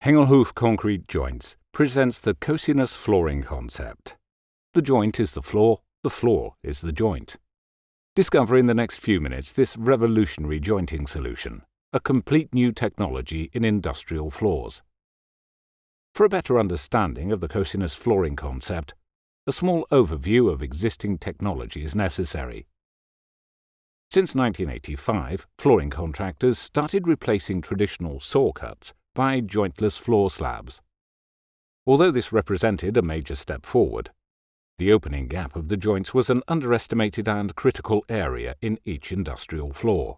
Hengelhoof Concrete Joints presents the cosinus flooring concept. The joint is the floor is the joint. Discover in the next few minutes this revolutionary jointing solution, a complete new technology in industrial floors. For a better understanding of the cosinus flooring concept, a small overview of existing technology is necessary. Since 1985, flooring contractors started replacing traditional saw cuts by jointless floor slabs. Although this represented a major step forward, the opening gap of the joints was an underestimated and critical area in each industrial floor.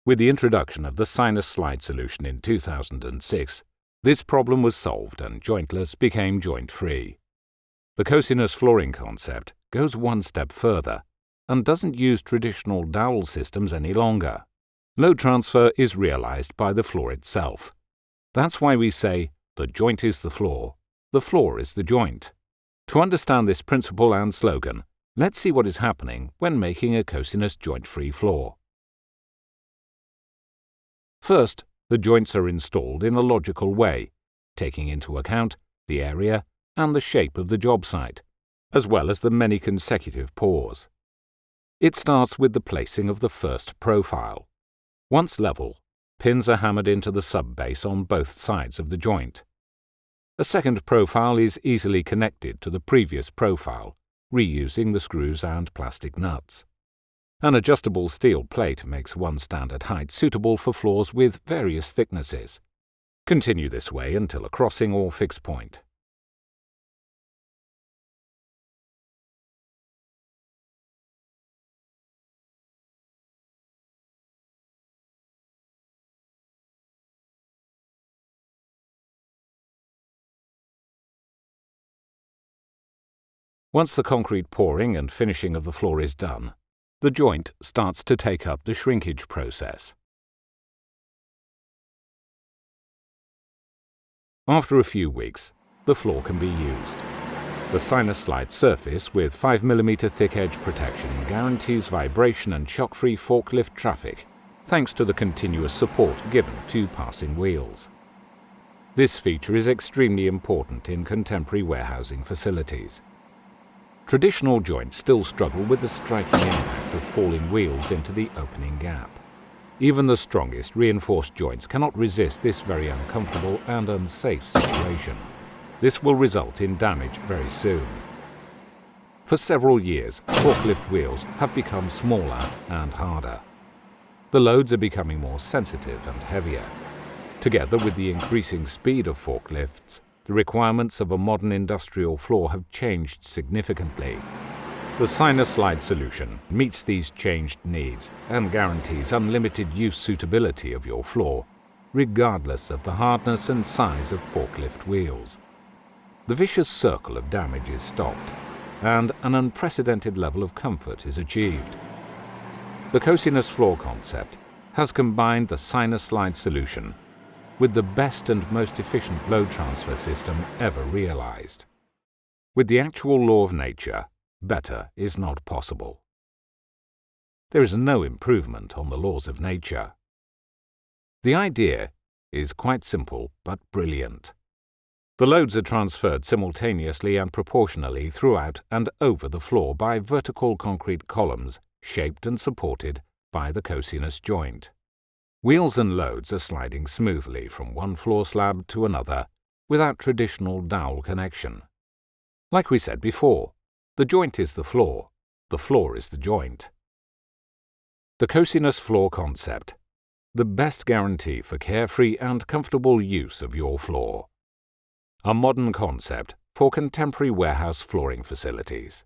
With the introduction of the Sinus Slide solution in 2006, this problem was solved and jointless became joint-free. The cosinus flooring concept goes one step further and doesn't use traditional dowel systems any longer. Load transfer is realized by the floor itself. That's why we say the joint is the floor is the joint. To understand this principle and slogan, let's see what is happening when making a cosinus joint-free floor. First, the joints are installed in a logical way, taking into account the area and the shape of the job site, as well as the many consecutive pours. It starts with the placing of the first profile. Once level, pins are hammered into the sub-base on both sides of the joint. A second profile is easily connected to the previous profile, reusing the screws and plastic nuts. An adjustable steel plate makes one standard height suitable for floors with various thicknesses. Continue this way until a crossing or fixed point. Once the concrete pouring and finishing of the floor is done, the joint starts to take up the shrinkage process. After a few weeks, the floor can be used. The Sinus Slide surface with 5 mm thick edge protection guarantees vibration and shock-free forklift traffic thanks to the continuous support given to passing wheels. This feature is extremely important in contemporary warehousing facilities. Traditional joints still struggle with the striking impact of falling wheels into the opening gap. Even the strongest reinforced joints cannot resist this very uncomfortable and unsafe situation. This will result in damage very soon. For several years, forklift wheels have become smaller and harder. The loads are becoming more sensitive and heavier. Together with the increasing speed of forklifts, the requirements of a modern industrial floor have changed significantly. The Sinus Slide solution meets these changed needs and guarantees unlimited use suitability of your floor, regardless of the hardness and size of forklift wheels. The vicious circle of damage is stopped, and an unprecedented level of comfort is achieved. The cosinus floor concept has combined the Sinus Slide solution with the best and most efficient load transfer system ever realized. With the actual law of nature, better is not possible. There is no improvement on the laws of nature. The idea is quite simple but brilliant. The loads are transferred simultaneously and proportionally throughout and over the floor by vertical concrete columns shaped and supported by the cosinus joint. Wheels and loads are sliding smoothly from one floor slab to another without traditional dowel connection. Like we said before, the joint is the floor is the joint. The cosinus floor concept, the best guarantee for carefree and comfortable use of your floor. A modern concept for contemporary warehouse flooring facilities.